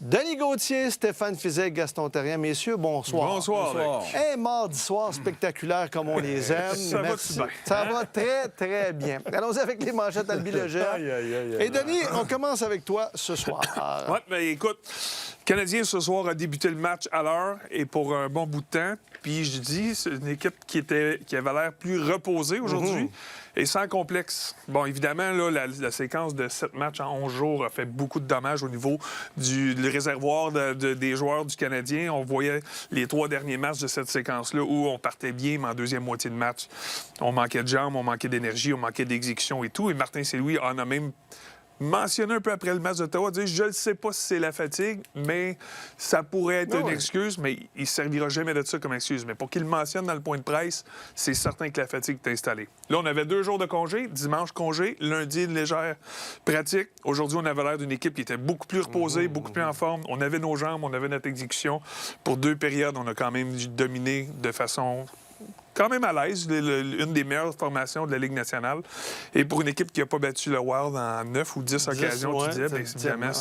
Denis Gauthier, Stéphane Fiset, Gaston Terrien. Messieurs, bonsoir. Bonsoir. Un mardi soir spectaculaire comme on les aime. Ça Merci. va bien? Ça va très, très bien. Allons-y avec les manchettes Albi Legère. Et Denis, on commence avec toi ce soir. Oui, mais écoute, le Canadien ce soir a débuté le match à l'heure et pour un bon bout de temps. Puis je dis, c'est une équipe qui avait l'air plus reposée aujourd'hui. Et sans complexe. Bon, évidemment, là, la séquence de 7 matchs en 11 jours a fait beaucoup de dommages au niveau du réservoir des joueurs du Canadien. On voyait les 3 derniers matchs de cette séquence-là où on partait bien, mais en deuxième moitié de match, on manquait de jambes, on manquait d'énergie, on manquait d'exécution et tout. Et Martin Saint-Louis en a même mentionné un peu après le match d'Ottawa, dire je ne sais pas si c'est la fatigue, mais ça pourrait être une excuse, mais il ne servira jamais de ça comme excuse. Mais pour qu'il le mentionne dans le point de presse, c'est certain que la fatigue est installée. Là, on avait 2 jours de congé, dimanche congé, lundi une légère pratique. Aujourd'hui, on avait l'air d'une équipe qui était beaucoup plus reposée, beaucoup plus en forme. On avait nos jambes, on avait notre exécution. Pour 2 périodes, on a quand même dominé de façon quand même à l'aise, une des meilleures formations de la Ligue nationale. Et pour une équipe qui n'a pas battu le Wild en 9 ou 10 occasions, tu disais, bien évidemment,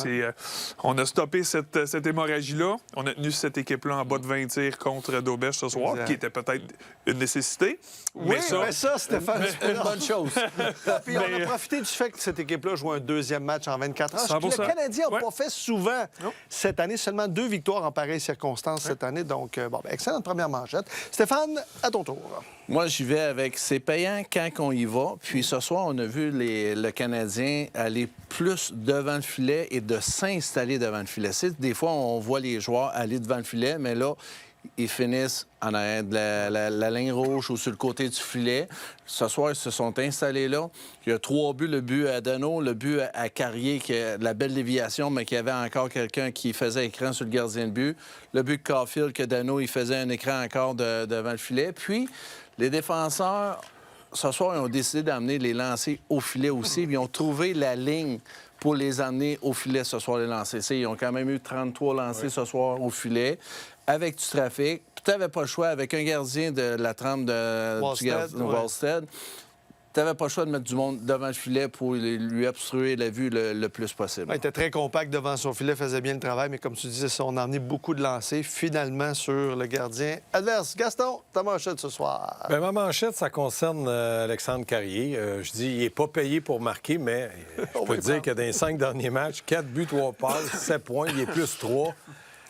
on a stoppé cette hémorragie-là. On a tenu cette équipe-là en bas de 20 tirs contre Daubèche ce soir, qui était peut-être une nécessité. Oui, mais ça, Stéphane, c'est une bonne chose. Puis on a profité du fait que cette équipe-là joue un deuxième match en 24 heures. Ce que le Canadien n'a pas fait souvent cette année. Seulement 2 victoires en pareilles circonstances cette année. Donc, excellente première manchette. Stéphane, à ton tour. Moi, j'y vais avec c'est payant quand on y va. Puis ce soir, on a vu le Canadien aller plus devant le filet et de s'installer devant le filet. Des fois, on voit les joueurs aller devant le filet, mais là, ils finissent en arrière de la ligne rouge ou sur le côté du filet. Ce soir, ils se sont installés là. Il y a 3 buts. Le but à Danault, le but à Carrier, qui a la belle déviation, mais qui avait encore quelqu'un qui faisait écran sur le gardien de but. Le but de Caulfield, que Danault, il faisait un écran encore devant le filet. Puis, les défenseurs, ce soir, ils ont décidé d'amener les lancers au filet aussi. Puis ils ont trouvé la ligne pour les amener au filet ce soir, les lancers. Ils ont quand même eu 33 lancers ce soir au filet, avec du trafic. Tu n'avais pas le choix, avec un gardien de la trempe de Wallstead, tu n'avais pas le choix de mettre du monde devant le filet pour lui obstruer la vue le plus possible. Il était très compact devant son filet, faisait bien le travail, mais comme tu disais, on a emmené beaucoup de lancers, finalement, sur le gardien adverse. Gaston, ta manchette ce soir. Bien, ma manchette, ça concerne Alexandre Carrier. Je dis, il n'est pas payé pour marquer, mais je peux te dire que dans les 5 derniers matchs, 4 buts, 3 passes, 7 points, il est plus 3.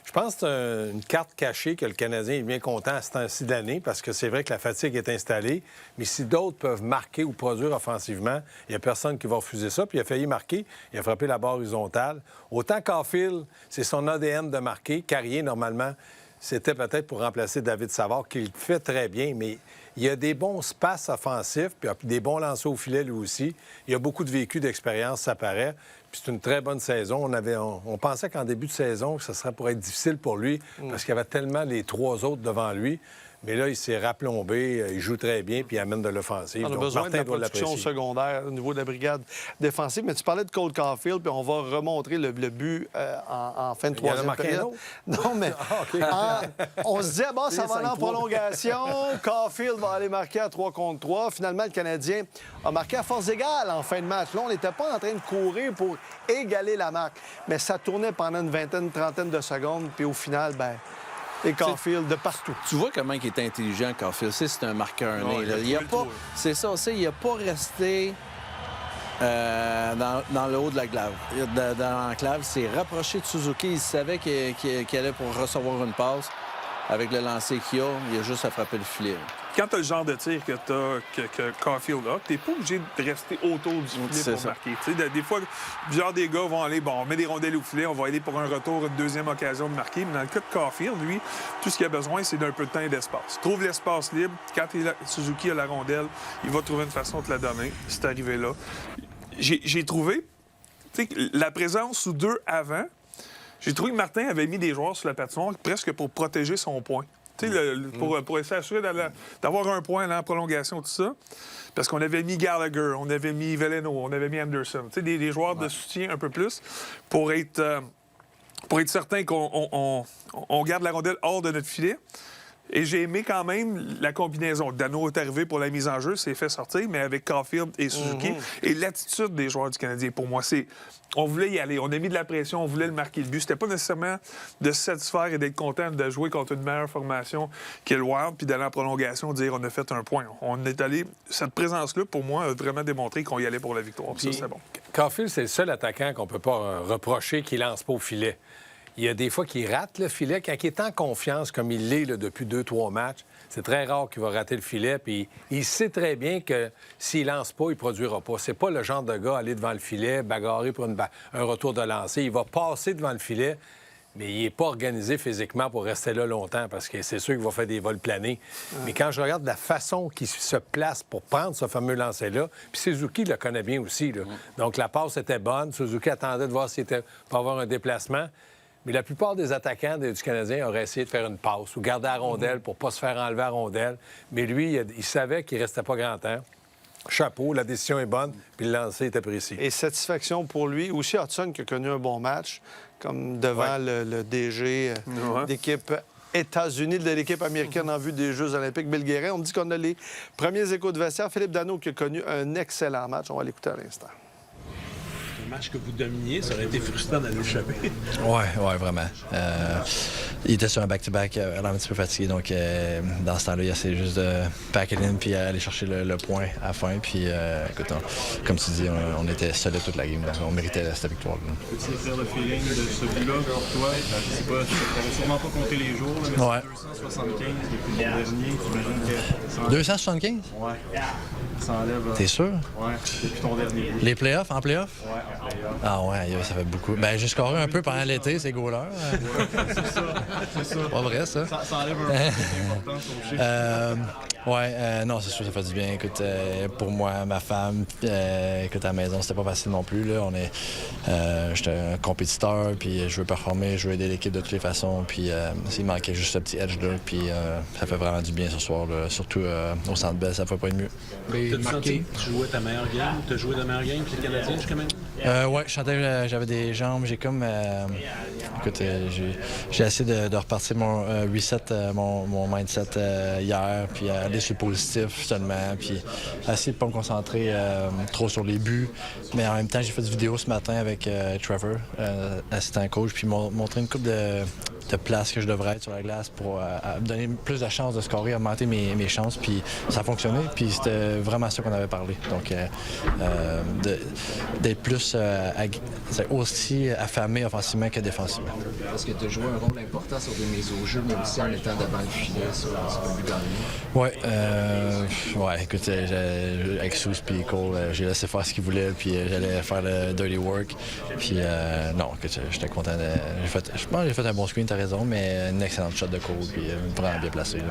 Je pense que c'est une carte cachée que le Canadien est bien content à ce temps-ci de l'année parce que c'est vrai que la fatigue est installée. Mais si d'autres peuvent marquer ou produire offensivement, il n'y a personne qui va refuser ça. Puis il a failli marquer. Il a frappé la barre horizontale. Autant Caulfield, c'est son ADN de marquer. Carrier, normalement, c'était peut-être pour remplacer David Savard, qui le fait très bien. Mais il y a des bons passes offensifs, puis des bons lancers au filet, lui aussi. Il y a beaucoup de vécu, d'expérience, ça paraît. Puis c'est une très bonne saison. On pensait qu'en début de saison, ça serait pour être difficile pour lui, parce qu'il y avait tellement les 3 autres devant lui. Mais là, il s'est rapplombé, il joue très bien, puis il amène de l'offensive. On a besoin de la production secondaire au niveau de la brigade défensive. Mais tu parlais de Cole Caulfield, puis on va remontrer le but en fin de troisième période. Non, mais on se disait, bon, ça va aller en prolongation. Caulfield va aller marquer à 3 contre 3. Finalement, le Canadien a marqué à force égale en fin de match. Là, on n'était pas en train de courir pour égaler la marque. Mais ça tournait pendant une vingtaine, trentaine de secondes, puis au final, bien... Et Caulfield de partout. Tu vois comment il est intelligent, Caulfield. C'est un marqueur né. Il a pas... C'est ça, il n'a pas resté dans le haut de la clave. Dans la clave, il s'est rapproché de Suzuki. Il savait qu'il allait pour recevoir une passe. Avec le lancer qu'il a, il a juste à frapper le filet. Quand tu as le genre de tir que Caulfield a, tu n'es pas obligé de rester autour du filet pour marquer. Des fois, plusieurs des gars vont aller, on met des rondelles au filet, on va aller pour un retour, une deuxième occasion de marquer. Mais dans le cas de Caulfield, lui, tout ce qu'il a besoin, c'est d'un peu de temps et d'espace. Trouve l'espace libre. Quand Suzuki a la rondelle, il va trouver une façon de te la donner. C'est arrivé là. J'ai trouvé la présence sous 2 avant. J'ai trouvé que Martin avait mis des joueurs sur la patinoire presque pour protéger son point. Pour s'assurer d'avoir un point là, en prolongation, tout ça. Parce qu'on avait mis Gallagher, on avait mis Veleno, on avait mis Anderson. Des joueurs de soutien un peu plus pour être certain qu'on garde la rondelle hors de notre filet. Et j'ai aimé quand même la combinaison. Dano est arrivé pour la mise en jeu, s'est fait sortir, mais avec Caulfield et Suzuki. Et l'attitude des joueurs du Canadien, pour moi, c'est... On voulait y aller. On a mis de la pression, on voulait le marquer le but. C'était pas nécessairement de se satisfaire et d'être content de jouer contre une meilleure formation que le Wild, puis d'aller en prolongation, dire on a fait un point. On est allé... Cette présence-là, pour moi, a vraiment démontré qu'on y allait pour la victoire. Puis ça, c'est bon. Caulfield, c'est le seul attaquant qu'on peut pas reprocher qu'il lance pas au filet. Il y a des fois qu'il rate le filet. Quand il est en confiance, comme il l'est là, depuis 2-3 matchs, c'est très rare qu'il va rater le filet. Puis il sait très bien que s'il lance pas, il ne produira pas. C'est pas le genre de gars à aller devant le filet, bagarrer pour un retour de lancer. Il va passer devant le filet, mais il n'est pas organisé physiquement pour rester là longtemps parce que c'est sûr qu'il va faire des vols planés. Mais quand je regarde la façon qu'il se place pour prendre ce fameux lancer-là, puis Suzuki le connaît bien aussi. Là. Donc la passe était bonne. Suzuki attendait de voir s'il était pour avoir un déplacement. Mais la plupart des attaquants du Canadien auraient essayé de faire une passe ou garder la rondelle pour ne pas se faire enlever la rondelle. Mais lui, il savait qu'il ne restait pas grand temps. Chapeau, la décision est bonne, puis le lancer était précis. Et satisfaction pour lui. Aussi Hudson qui a connu un bon match, comme devant le DG d'équipe États-Unis, de l'équipe américaine en vue des Jeux olympiques, Bill Guérin. On me dit qu'on a les premiers échos de vestiaire. Philippe Danault qui a connu un excellent match. On va l'écouter à l'instant. Match que vous dominiez, ça aurait été frustrant d'aller échapper. Ouais, vraiment. Il était sur un back-to-back, un petit peu fatigué, donc dans ce temps-là, il essayait juste de pack it in puis aller chercher le point à la fin. Puis, écoute, comme tu dis, on était solide toute la game. Là. On méritait cette victoire-là. Peux-tu décrire le feeling de ce but-là pour toi? Je sais pas, tu n'avais sûrement pas compté les jours, là, mais ouais. C'est 275 depuis le dernier. J'imagine que 275? Ouais. Ça enlève... T'es sûr? Ouais, depuis ton dernier but. Les playoffs, en playoffs? Ouais, en playoff. Ah ouais, ça fait beaucoup. Ben j'ai scoré un peu pendant l'été, ces goalers. C'est ça. Pas vrai, ça? Ça enlève un peu d'importance au chiffre. Non, c'est sûr, ça fait du bien. Écoute, pour moi, ma femme, écoute, à la maison, c'était pas facile non plus. Là. J'étais un compétiteur, puis je veux performer, je veux aider l'équipe de toutes les façons. Puis il manquait juste ce petit edge-là, puis ça fait vraiment du bien ce soir, là. Surtout au Centre Bell, ça fait pas de mieux. T'as-tu senti que tu jouais ta meilleure game? Tu as joué ta meilleure game que les Canadiens jusqu'à maintenant? Ouais, je sentais j'avais des jambes. J'ai comme... écoute, j'ai essayé de repartir mon reset, mon mindset hier, puis aller sur le positif seulement, puis essayer de ne pas me concentrer trop sur les buts. Mais en même temps, j'ai fait une vidéo ce matin avec Trevor, assistant coach, puis montrer une couple de places que je devrais être sur la glace pour me donner plus de chances de scorer, augmenter mes chances, puis ça a fonctionné, puis c'était vraiment ça qu'on avait parlé. Donc, d'être plus aussi affamé offensivement que défensivement. Parce que tu as joué un rôle important sur des mises au jeu, mais aussi en étant devant le filet sur le but gagné. Ouais, écoute, avec Sous et Cole, j'ai laissé faire ce qu'ils voulaient, puis j'allais faire le dirty work. Puis non, écoute, j'étais content. Je pense que j'ai fait un bon screen, t'as raison, mais une excellente shot de Cole, puis vraiment bien placé. Là.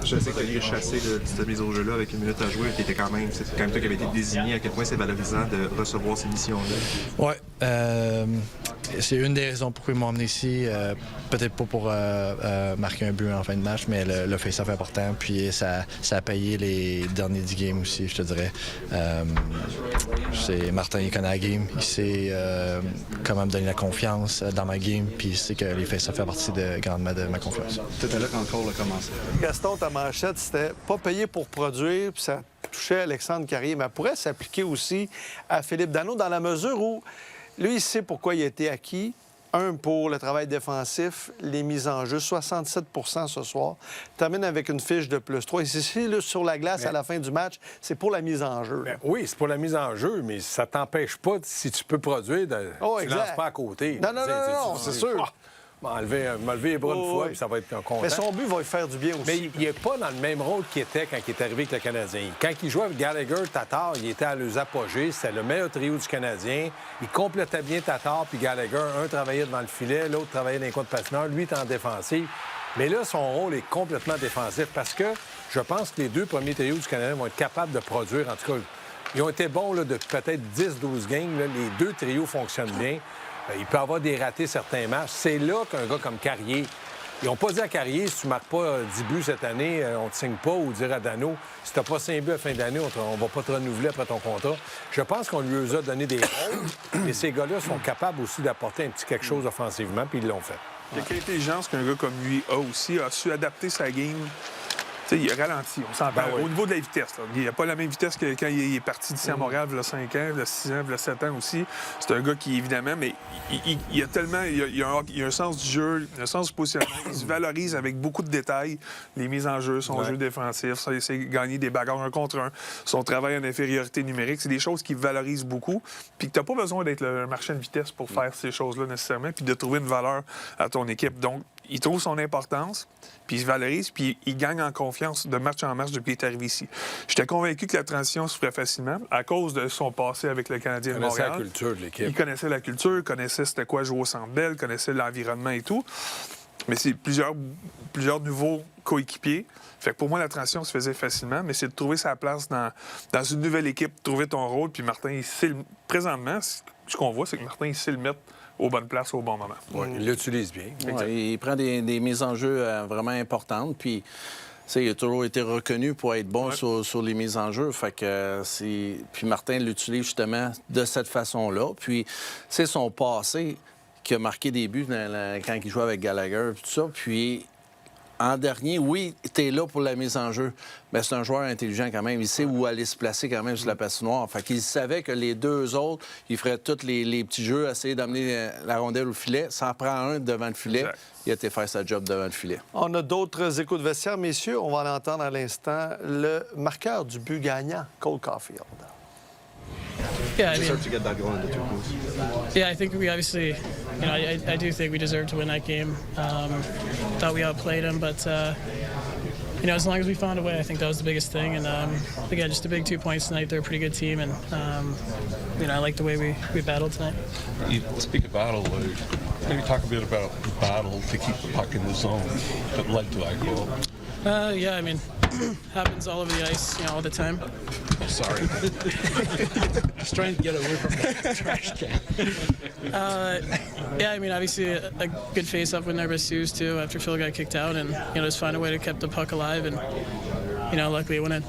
Je sais que tu as chassé de cette mise au jeu-là avec une minute à jouer, qui était quand même toi qui avais été désigné. À quel point c'est valorisant de recevoir ces missions-là? Ouais, c'est une des raisons pourquoi ils m'ont emmené ici. Peut-être pas pour marquer un but en fin de match, mais le face-off est important. Puis ça a payé les derniers 10 games aussi, je te dirais. Martin, il connaît la game. Il sait comment me donner la confiance dans ma game. Puis il sait que les face-off font partie grandement de ma confiance. C'était là quand Cole a commencé. Gaston, ta manchette, c'était pas payé pour produire, puis ça touchait Alexandre Carrier, mais elle pourrait s'appliquer aussi à Philippe Danault dans la mesure où lui, il sait pourquoi il a été acquis. Un, pour le travail défensif, les mises en jeu, 67 ce soir. Termine avec une fiche de +3. Et c'est là, sur la glace à la fin du match, c'est pour la mise en jeu. Oui, c'est pour la mise en jeu, mais ça t'empêche pas, si tu peux produire, tu ne lances pas à côté. Non, c'est sûr. M'enlever les bras une fois, puis ça va être un content. Mais son but va lui faire du bien aussi. Mais il n'est pas dans le même rôle qu'il était quand il est arrivé avec le Canadien. Quand il jouait avec Gallagher, Tatar, il était à leurs apogées. C'était le meilleur trio du Canadien. Il complétait bien Tatar puis Gallagher. Un travaillait devant le filet, l'autre travaillait dans les coins de patineur. Lui était en défensive. Mais là, son rôle est complètement défensif parce que je pense que les deux premiers trios du Canadien vont être capables de produire. En tout cas, ils ont été bons là, depuis peut-être 10-12 games. Là. Les deux trios fonctionnent bien. Il peut avoir des ratés certains matchs. C'est là qu'un gars comme Carrier... Ils n'ont pas dit à Carrier, si tu ne marques pas 10 buts cette année, on ne te signe pas, ou dire à Danault, si tu n'as pas 5 buts à la fin d'année, on ne va pas te renouveler après ton contrat. Je pense qu'on lui a donné des rôles, et ces gars-là sont capables aussi d'apporter un petit quelque chose offensivement, puis ils l'ont fait. Il y a quelle intelligence qu'un gars comme lui a aussi, a su adapter sa game. T'sais, il a ralenti, on s'entend. Au niveau de la vitesse, là. Il n'a pas la même vitesse que quand il est parti d'ici à Montréal, il y a 5 ans, il y a 6 ans, il y a 7 ans aussi. C'est un gars qui, évidemment, mais il a tellement... Il a un sens du jeu, un sens du positionnement. Il se valorise avec beaucoup de détails. Les mises en jeu, son jeu défensif, c'est gagner des bagarres 1 contre 1, son travail en infériorité numérique. C'est des choses qui valorisent beaucoup. Puis que tu n'as pas besoin d'être le marchand de vitesse pour faire ces choses-là nécessairement, puis de trouver une valeur à ton équipe. Donc, il trouve son importance, puis il se valorise, puis il gagne en confiance de match en match depuis qu'il est arrivé ici. J'étais convaincu que la transition se ferait facilement à cause de son passé avec le Canadien de Montréal. Il connaissait la culture de l'équipe. Il connaissait la culture, il connaissait c'était quoi jouer au Centre Bell, connaissait l'environnement et tout. Mais c'est plusieurs nouveaux coéquipiers. Fait que pour moi, la transition se faisait facilement, mais c'est de trouver sa place dans une nouvelle équipe, trouver ton rôle, puis Martin, il sait présentement, ce qu'on voit, c'est que Martin, il sait le mettre aux bonnes places au bon moment. Oui, il l'utilise bien. Il prend des mises en jeu vraiment importantes. Puis, il a toujours été reconnu pour être bon sur les mises en jeu. Fait que puis Martin l'utilise justement de cette façon-là. Puis, c'est son passé qui a marqué des buts quand il jouait avec Gallagher et tout ça. Puis, en dernier, oui, tu es là pour la mise en jeu, mais c'est un joueur intelligent quand même. Il sait où aller se placer quand même sur la patinoire. Fait qu'il savait que les deux autres, ils feraient tous les petits jeux, essayer d'amener la rondelle au filet. Ça en prend un devant le filet. Exact. Il a été faire sa job devant le filet. On a d'autres échos de vestiaire, messieurs. On va l'entendre à l'instant. Le marqueur du but gagnant, Cole Caulfield. Yeah, I think we obviously, I do think we deserve to win that game. Thought we outplayed them, but as long as we found a way, I think that was the biggest thing. And again, just a big 2 points tonight. They're a pretty good team, and I like the way we battled tonight. You speak of battle, maybe talk a bit about the battle to keep the puck in the zone that led to that goal. Yeah, happens all over the ice, all the time. Sorry. Just trying to get away from the trash can. Obviously a good face-up with Nervous too after Phil got kicked out, and just find a way to keep the puck alive, and luckily it went in. I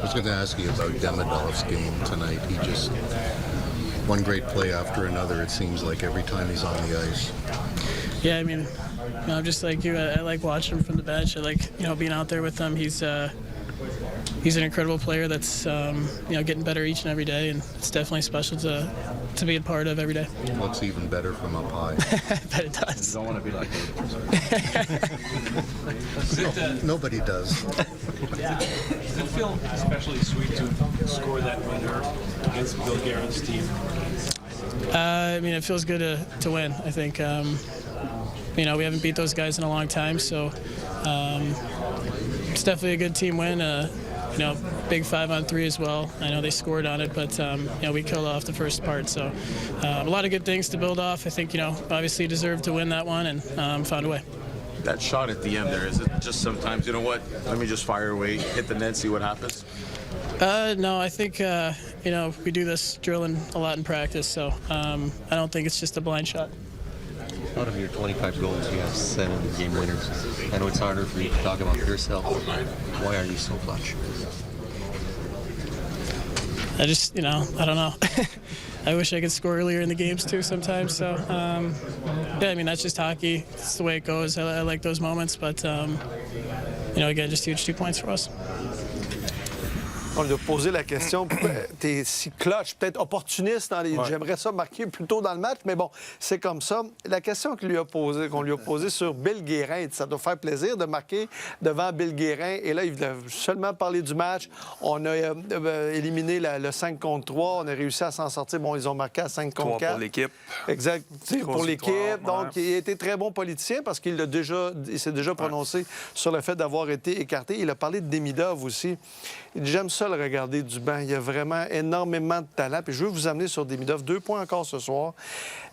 was going to ask you about Demidov's game tonight. He just one great play after another. It seems like every time he's on the ice. Yeah, I'm just like you. I like watching him from the bench. I like, being out there with him. He's an incredible player that's, getting better each and every day, and it's definitely special to be a part of every day. It looks even better from up high. I bet it does. You don't want to be like that. Nobody does. Does it feel especially sweet to score that winner against Bill Guerin's team? It feels good to win. I think, we haven't beat those guys in a long time, so it's definitely a good team win. Big 5-on-3 as well. I know they scored on it, but we killed off the first part. So a lot of good things to build off. I think obviously deserved to win that one and found a way. That shot at the end there, is it just sometimes, let me just fire away, hit the net, see what happens? No, I think, we do this drilling a lot in practice, so I don't think it's just a blind shot. Out of your 25 goals, you have 7 game winners. I know it's harder for you to talk about yourself. Why are you so clutch? I just, I don't know. I wish I could score earlier in the games, too, sometimes. So, that's just hockey. It's the way it goes. I like those moments. But, again, just huge 2 points for us. On lui a posé la question, t'es si clutch, peut-être opportuniste dans les... Ouais. J'aimerais ça marquer plus tôt dans le match, mais bon, c'est comme ça. La question qu'on lui a posée sur Bill Guérin, ça doit faire plaisir de marquer devant Bill Guérin. Et là, il voulait seulement parler du match. On a éliminé le 5 contre 3. On a réussi à s'en sortir. Bon, ils ont marqué à 5 contre 4. 3 pour l'équipe. Exact. Pour l'équipe. Donc, il a été très bon politicien parce qu'il s'est déjà prononcé sur le fait d'avoir été écarté. Il a parlé de Demidov aussi. J'aime ça le regarder du banc. Il y a vraiment énormément de talent. Puis je veux vous amener sur Demidov. 2 points encore ce soir.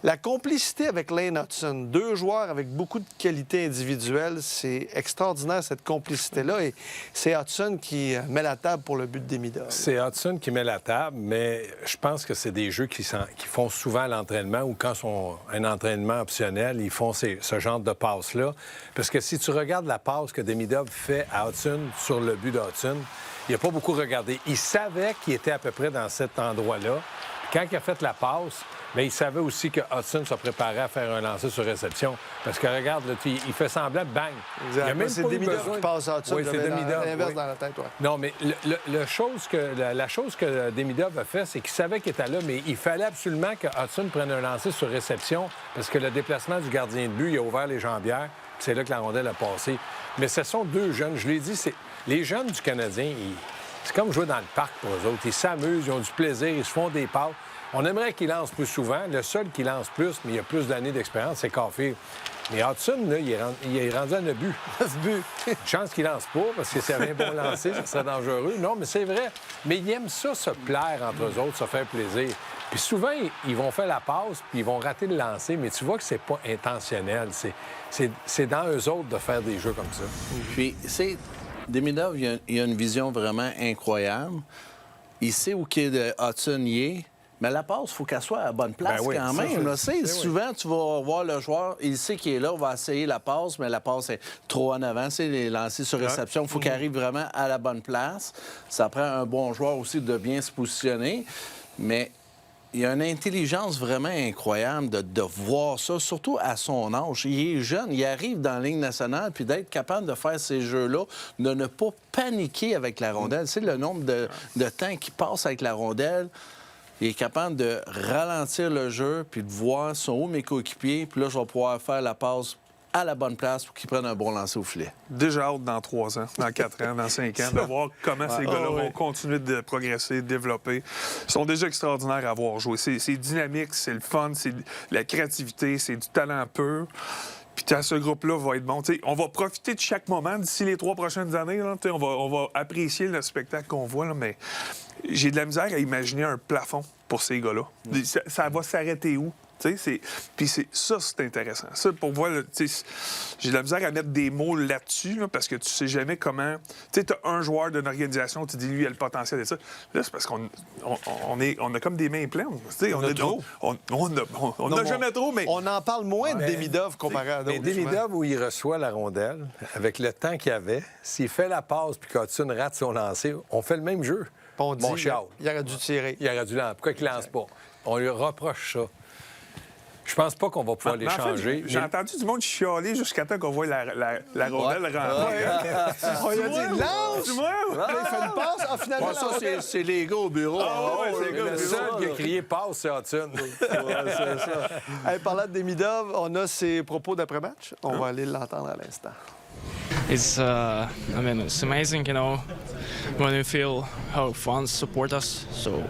La complicité avec Lane Hutson, 2 joueurs avec beaucoup de qualités individuelles, c'est extraordinaire cette complicité-là. Et c'est Hutson qui met la table pour le but de Demidov. C'est Hutson qui met la table, mais je pense que c'est des jeux qui font souvent à l'entraînement ou quand sont un entraînement optionnel, ils font ce genre de passe-là. Parce que si tu regardes la passe que Demidov fait à Hutson sur le but de Hutson, il n'a pas beaucoup regardé. Il savait qu'il était à peu près dans cet endroit-là. quand il a fait la passe, mais il savait aussi que Hudson se préparait à faire un lancer sur réception. Parce que regarde, là, il fait semblant, bang. Exact. Il a même c'est pas eu Demidov besoin. qui passe à Hudson. Oui, c'est Demidov. L'inverse oui. dans la tête, ouais. Non, mais la chose que Demidov a fait, c'est qu'il savait qu'il était là, mais il fallait absolument que Hudson prenne un lancer sur réception parce que le déplacement du gardien de but, il a ouvert les jambières. C'est là que la rondelle a passé. Mais ce sont deux jeunes. Je l'ai dit, les jeunes du Canadien, c'est comme jouer dans le parc pour eux autres. Ils s'amusent, ils ont du plaisir, ils se font des passes. On aimerait qu'ils lancent plus souvent. Le seul qui lance plus, mais il a plus d'années d'expérience, c'est Caulfield. Mais Hudson, là, il est rendu à 9 buts. 9 buts. Une chance qu'il lance pas, parce que s'il avait un bon lancer, ça serait dangereux. Non, mais c'est vrai. Mais ils aiment ça, se plaire entre eux autres, se faire plaisir. Puis souvent, ils vont faire la passe, puis ils vont rater le lancer, mais tu vois que c'est pas intentionnel. C'est dans eux autres de faire des jeux comme ça. Puis, Demidov, il a une vision vraiment incroyable. Il sait où Hudson y est. Mais la passe, il faut qu'elle soit à la bonne place quand même. Là, souvent, tu vas voir le joueur, il sait qu'il est là, on va essayer la passe, mais la passe est trop en avant. C'est les lancers sur réception. Il faut qu'il arrive vraiment à la bonne place. Ça prend un bon joueur aussi de bien se positionner. Mais il y a une intelligence vraiment incroyable de voir ça, surtout à son âge. Il est jeune, il arrive dans la Ligue nationale, puis d'être capable de faire ces jeux-là, de ne pas paniquer avec la rondelle. C'est le nombre de temps qu'il passe avec la rondelle. Il est capable de ralentir le jeu, puis de voir sont où mes coéquipiers, puis là, je vais pouvoir faire la passe à la bonne place pour qu'ils prennent un bon lancer au filet. Déjà hâte dans 3 ans, dans 4 ans, dans 5 ans, de voir comment ces gars-là vont continuer de progresser, de développer. Ils sont déjà extraordinaires à avoir joué. C'est dynamique, c'est le fun, c'est la créativité, c'est du talent pur. Puis ce groupe-là va être bon. T'sais, on va profiter de chaque moment d'ici les 3 prochaines années. Là, on va apprécier le spectacle qu'on voit, là, mais j'ai de la misère à imaginer un plafond pour ces gars-là. Ça va s'arrêter où? Puis ça, c'est intéressant. Ça, pour voir, j'ai de la misère à mettre des mots là-dessus, là, parce que tu sais jamais comment... Tu sais, tu as un joueur d'une organisation, tu dis, lui, il a le potentiel et ça. Là, c'est parce qu'on a comme des mains pleines. On a trop. On n'a jamais trop, mais... On en parle moins de Demidov comparé à d'autres. Mais Demidov, où il reçoit la rondelle, avec le temps qu'il avait, s'il fait la passe puis qu'Hudson rate son lancer, on fait le même jeu. On dit, il aurait dû tirer. Il aurait dû lancer. Pourquoi il ne lance pas? On lui reproche ça. Je pense pas qu'on va pouvoir les changer. J'ai entendu du monde chialer jusqu'à temps qu'on voit la rondelle rentrer. On lui a dit, lance! Il fait une passe. Finalement, ça, c'est les gars au bureau. Le seul qui a crié passe, c'est Hudson. C'est ça. Hey, parlant de Demidov, on a ses propos d'après-match. On va aller l'entendre à l'instant. It's amazing, when we feel how fans support us. So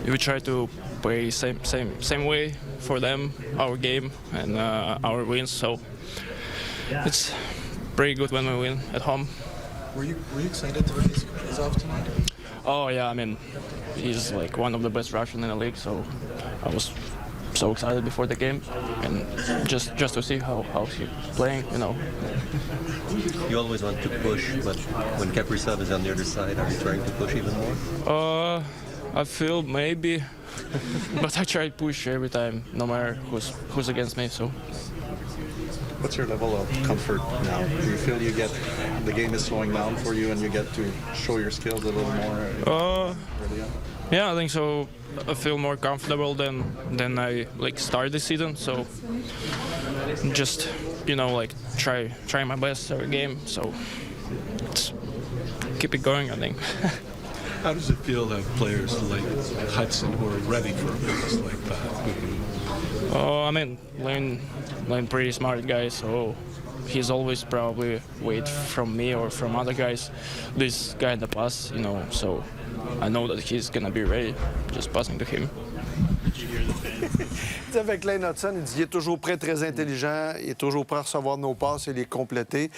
we try to play same way for them, our game and our wins. So it's pretty good when we win at home. Were you excited to face Kaprizov tonight? Oh yeah, he's like one of the best Russians in the league. So I was so excited before the game and just to see how he's playing, You always want to push, but when Kaprizov is on the other side, are you trying to push even more? I feel maybe, but I try to push every time, no matter who's against me. So. What's your level of comfort now? Do you feel the game is slowing down for you and you get to show your skills a little more? Yeah, I think so. I feel more comfortable than I started the season. So just try my best every game. So keep it going, I think. How does it feel to have players like Hudson who are ready for a business like that? Lane pretty smart guy, so he's always probably wait from me or from other guys. This guy in the past, so I know that he's gonna be ready. Just passing to him. Avec Lane Hudson, il dit qu'il est toujours prêt, très intelligent, il est toujours prêt à recevoir nos passes et les compléter.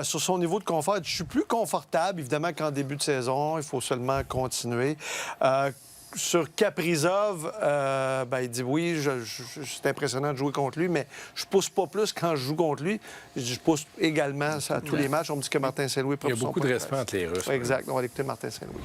Sur son niveau de confort, je suis plus confortable, évidemment, qu'en début de saison. Il faut seulement continuer. Sur Kaprizov, il dit oui, c'est impressionnant de jouer contre lui, mais je pousse pas plus quand je joue contre lui. Je pousse également à tous les matchs. On me dit que Martin Saint-Louis... Il y a beaucoup de respect entre les Russes. Exact. On va écouter Martin Saint-Louis.